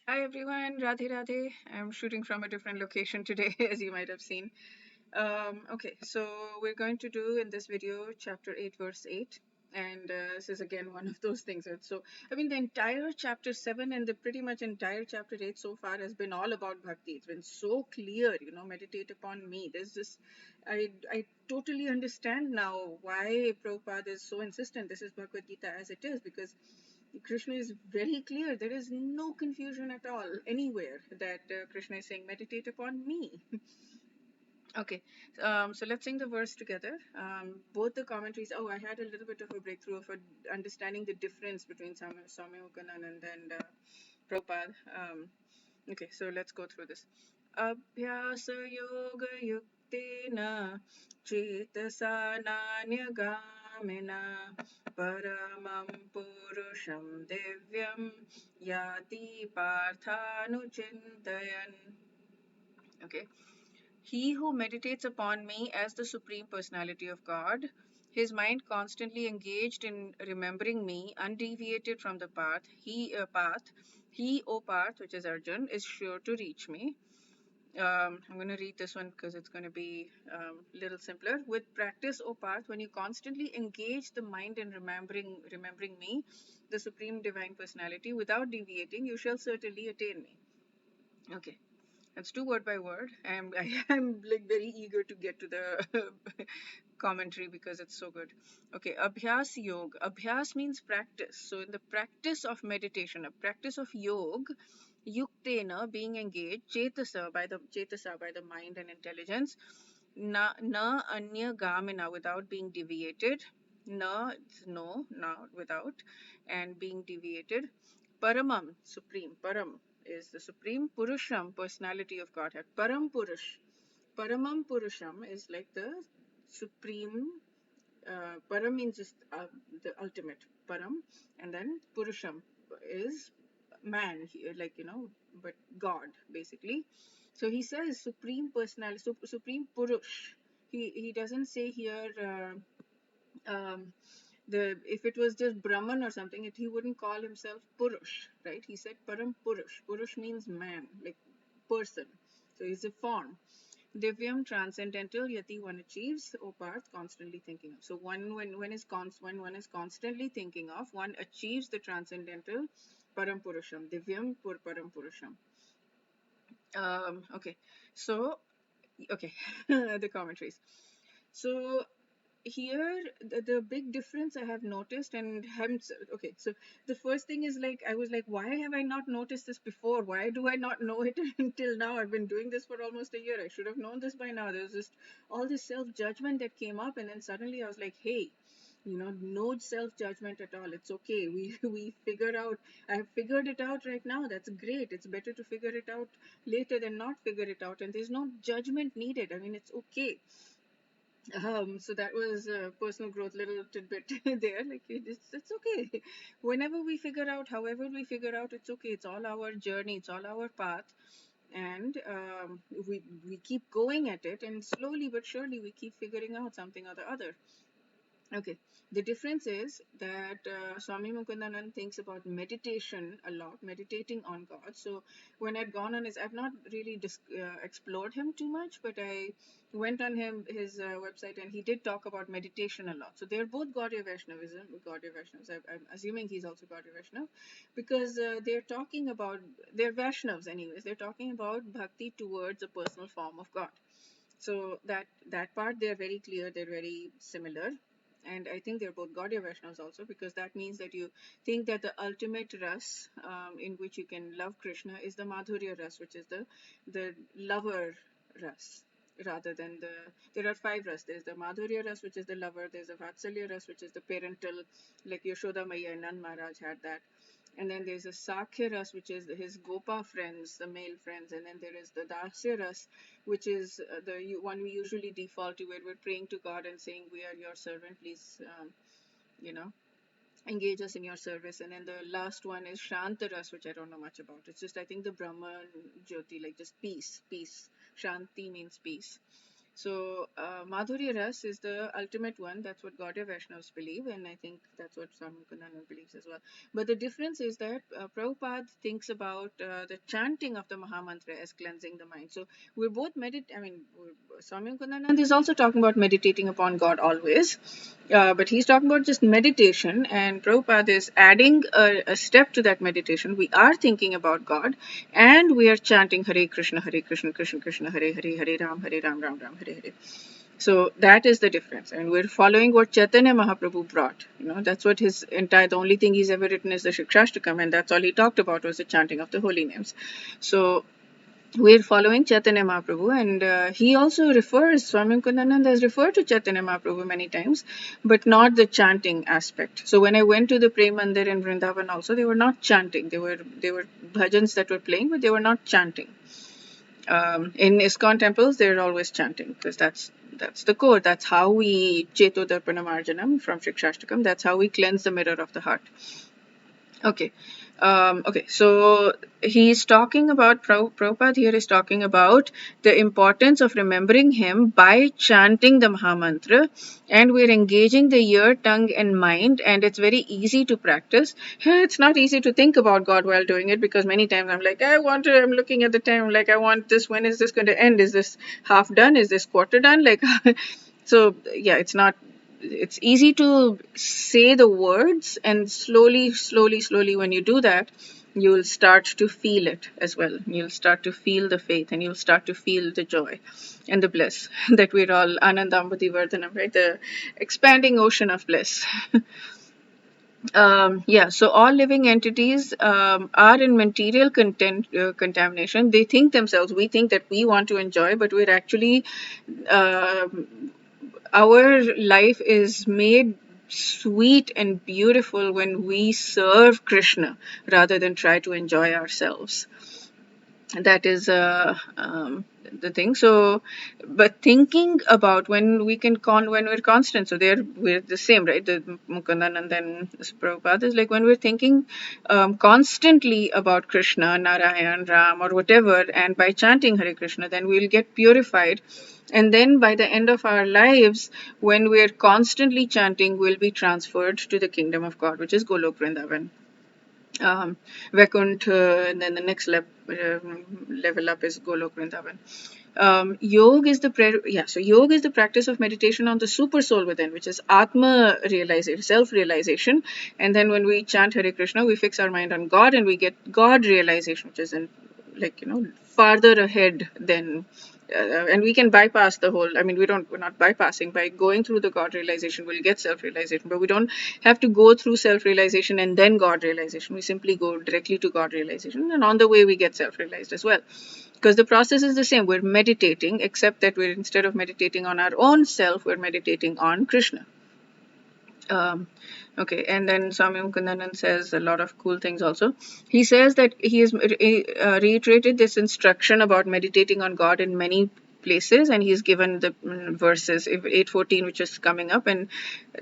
Hi everyone, Radhe Radhe. I'm shooting from a different location today, as you might have seen. Okay, so we're going to do in this video chapter 8, verse 8. And this is again one of those things. So, I mean, the entire chapter 7 and the pretty much entire chapter 8 so far has been all about bhakti. It's been so clear, meditate upon me. There's this, I totally understand now why Prabhupada is so insistent. This is Bhagavad Gita as it is, because Krishna is very clear. There is no confusion at all anywhere that Krishna is saying, meditate upon me. Okay, so let's sing the verse together. Both the commentaries. Oh, I had a little bit of a breakthrough of understanding the difference between Swami Mukananand and Prabhupada. Okay, so let's go through this. Abhyasa yoga yuktena chetasa nanyagaminā paramam purusham divyam yati parthanuchintayan. Okay. He who meditates upon me as the Supreme Personality of God, his mind constantly engaged in remembering me, undeviated from the path, O Path, which is Arjun, is sure to reach me. I'm going to read this one because it's going to be a little simpler. With practice, O Path, when you constantly engage the mind in remembering me, the Supreme Divine Personality, without deviating, you shall certainly attain me. Okay, let's do word by word. I'm like very eager to get to the commentary because it's so good. Okay, Abhyas Yog. Abhyas means practice. So in the practice of meditation, a practice of yog, yuktena, being engaged, chetasa by the mind and intelligence, na anya gamina, without being deviated, na it's no, not without, and being deviated. Paramam, supreme. Param is the supreme. Purusham, personality of Godhead. Param Purush. Paramam Purusham is like the supreme. Param means just the ultimate. Param. And then Purusham is man, but God, basically. So he says supreme personality, supreme Purush. He doesn't say here. If it was just Brahman or something, he wouldn't call himself Purush, right? He said Param Purush. Purush means man, like person. So he's a form. Divyam, transcendental, yati, one achieves, O Parth, constantly thinking of. So when one is constantly thinking of, one achieves the transcendental Param Purusham, Divyam Param Purusham. Okay, so okay, the commentaries. So here the big difference I have noticed, and okay, so the first thing is, like, I was like, why have I not noticed this before? Why do I not know it until now? I've been doing this for almost a year. I should have known this by now. There was just all this self-judgment that came up, and then suddenly I was like, hey, no self-judgment at all. It's okay. We figure out. I have figured it out right now. That's great. It's better to figure it out later than not figure it out, and there's no judgment needed. I mean, it's okay. So that was personal growth, little tidbit there. Like, it's okay. Whenever we figure out, however we figure out, it's okay. It's all our journey. It's all our path, and we keep going at it, and slowly but surely we keep figuring out something or the other. Okay, the difference is that Swami Mukundanand thinks about meditation a lot, meditating on God. So when I'd gone on I've not really explored him too much, but I went on his website, and he did talk about meditation a lot. So they're both Gaudiya Vaishnavs. I'm assuming he's also Gaudiya Vaishnav, because they're Vaishnavs anyways. They're talking about bhakti towards a personal form of God. So that part, they're very clear, they're very similar. And I think they're both Gaudiya Vaishnavas also, because that means that you think that the ultimate ras in which you can love Krishna is the Madhurya ras, which is the lover ras, rather than there are 5 ras. There's the Madhurya ras, which is the lover. There's the Vatsalya ras, which is the parental, like Yashoda Maya and Nand Maharaj had that. And then there's a Sakhya ras, which is his Gopa friends, the male friends. And then there is the Dasya ras, which is the one we usually default to, where we're praying to God and saying, we are your servant, please, you know, engage us in your service. And then the last one is Shantaras, which I don't know much about. It's just, I think, the Brahman Jyoti, like just peace. Shanti means peace. So Madhurya Ras is the ultimate one. That's what Gaudiya Vaishnavas believe, and I think that's what Swami Kundanan believes as well. But the difference is that Prabhupada thinks about the chanting of the Mahamantra as cleansing the mind. So we're both Swami Kundanan is also talking about meditating upon God always, but he's talking about just meditation, and Prabhupada is adding a step to that meditation. We are thinking about God, and we are chanting Hare Krishna, Krishna Krishna, Hare Hare, Hare Ram, Ram Ram, Hare Hare. So that is the difference. And we're following what Chaitanya Mahaprabhu brought. That's what the only thing he's ever written is the Sankracharya, and that's all he talked about was the chanting of the holy names. So we're following Chaitanya Mahaprabhu, and he also Swami Kundanand has referred to Chaitanya Mahaprabhu many times, but not the chanting aspect. So when I went to the Prem Mandir in Vrindavan also, they were not chanting. They were bhajans that were playing, but they were not chanting. In ISKCON temples, they're always chanting because that's the core. That's how we Cheto Darpana Marjanam from Shikshashtakam. That's how we cleanse the mirror of the heart. Okay. So he's talking about Prabhupada here is talking about the importance of remembering him by chanting the Mahamantra, and we're engaging the ear, tongue, and mind, and it's very easy to practice. It's not easy to think about God while doing it because many times I'm like, I'm looking at the time, like, I want this, when is this going to end? Is this half done? Is this quarter done? Like, so yeah, it's easy to say the words, and slowly when you do that, you'll start to feel it as well. You'll start to feel the faith, and you'll start to feel the joy and the bliss that we're all Anandambati Vardhanam, right? The expanding ocean of bliss. So all living entities are in material contamination. They think themselves, we think that we want to enjoy, but we're actually uh, our life is made sweet and beautiful when we serve Krishna rather than try to enjoy ourselves. That is the thing. So, but thinking about when we're constant, so we're the same, right? The Mukundan and then Prabhupada is like when we're thinking constantly about Krishna, Narayan, Ram, or whatever, and by chanting Hare Krishna, then we'll get purified. And then by the end of our lives, when we're constantly chanting, we'll be transferred to the kingdom of God, which is Golok Vrindavan. Vaikuntha, and then the next level up is Golok Vrindavan. Yoga is yoga is the practice of meditation on the super soul within, which is Atma realization, self-realization. And then when we chant Hare Krishna, we fix our mind on God and we get God realization, which is farther ahead than and we can bypass the whole, we're not bypassing. By going through the God realization, we'll get self-realization, but we don't have to go through self-realization and then God realization. We simply go directly to God realization, and on the way we get self-realized as well, because the process is the same. We're meditating, except that we're, instead of meditating on our own self, we're meditating on Krishna. Okay, and then Swami Mukundanan says a lot of cool things also. He says that he has reiterated this instruction about meditating on God in many places, and he's given the verses, 8:14, which is coming up, and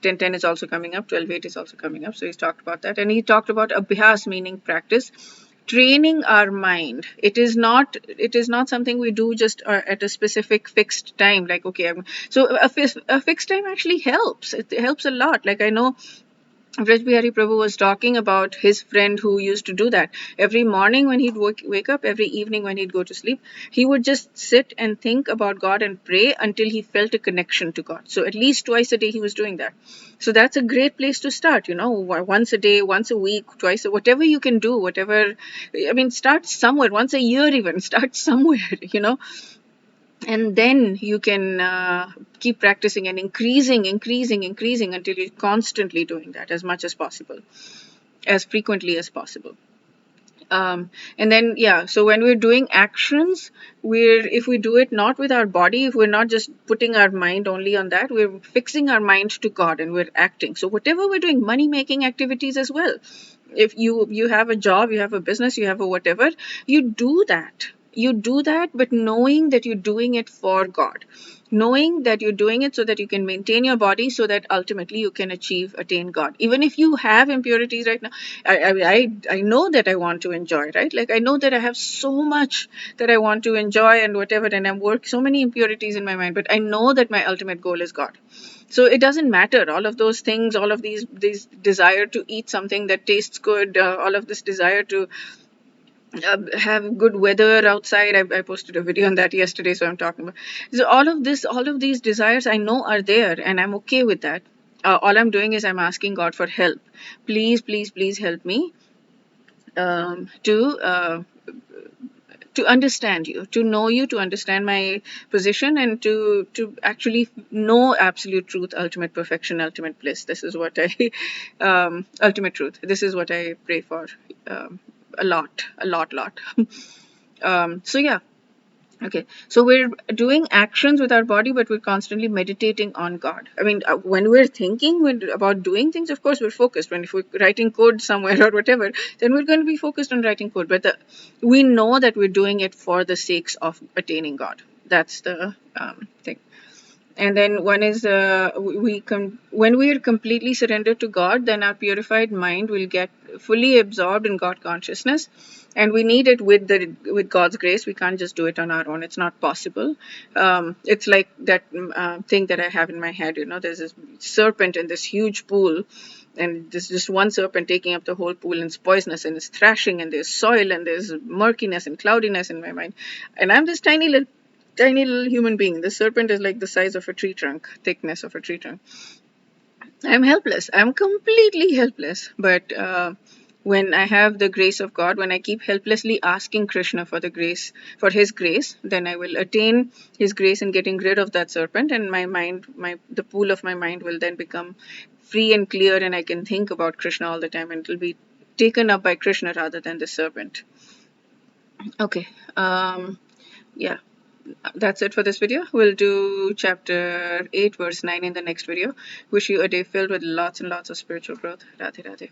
10:10 is also coming up, 12:8 is also coming up. So he's talked about that, and he talked about abhyas, meaning practice, training our mind. It is not something we do just at a specific fixed time, like, okay, so a fixed time actually helps. It helps a lot. Like, I know Vraj Bihari Prabhu was talking about his friend who used to do that. Every morning when he'd wake up, every evening when he'd go to sleep, he would just sit and think about God and pray until he felt a connection to God. So at least twice a day he was doing that. So that's a great place to start, once a day, once a week, twice, whatever you can do, start somewhere, once a year even, start somewhere. And then you can keep practicing and increasing until you're constantly doing that as much as possible, as frequently as possible. And then, so when we're doing actions, if we do it not with our body, if we're not just putting our mind only on that, we're fixing our mind to God and we're acting. So whatever we're doing, money making activities as well. If you have a job, you have a business, you have a whatever, you do that. You do that, but knowing that you're doing it for God, knowing that you're doing it so that you can maintain your body, so that ultimately you can attain God. Even if you have impurities right now, I know that I want to enjoy, right? Like I know that I have so much that I want to enjoy and whatever, and I'm work so many impurities in my mind, but I know that my ultimate goal is God. So it doesn't matter all of those things, all of these desire to eat something that tastes good, all of this desire to have good weather outside. I posted a video on that yesterday, so I'm talking about. So all of these desires I know are there, and I'm okay with that. All I'm doing is I'm asking God for help. Please, please, please help me um, to uh, to understand you, to know you, to understand my position, and to actually know absolute truth, ultimate perfection, ultimate bliss. This is what I ultimate truth. This is what I pray for a lot. So yeah. Okay, so we're doing actions with our body, but we're constantly meditating on God. I mean, when we're thinking about doing things, of course, we're focused. When if we're writing code somewhere or whatever, then we're going to be focused on writing code. But we know that we're doing it for the sakes of attaining God. That's the thing. And then one is when we are completely surrendered to God, then our purified mind will get fully absorbed in God consciousness, and we need it with God's grace. We can't just do it on our own. It's not possible. It's like that thing that I have in my head. There's this serpent in this huge pool, and there's just one serpent taking up the whole pool, and it's poisonous, and it's thrashing, and there's soil, and there's murkiness and cloudiness in my mind, and I'm this tiny little human being. The serpent is like the size of a tree trunk, thickness of a tree trunk. I'm helpless. I'm completely helpless. But when I have the grace of God, when I keep helplessly asking Krishna for the grace, for His grace, then I will attain His grace in getting rid of that serpent, and my mind, the pool of my mind will then become free and clear, and I can think about Krishna all the time, and it will be taken up by Krishna rather than the serpent. Okay. Yeah. That's it for this video. We'll do chapter 8 verse 9 in the next video. Wish you a day filled with lots and lots of spiritual growth. Radhe Radhe.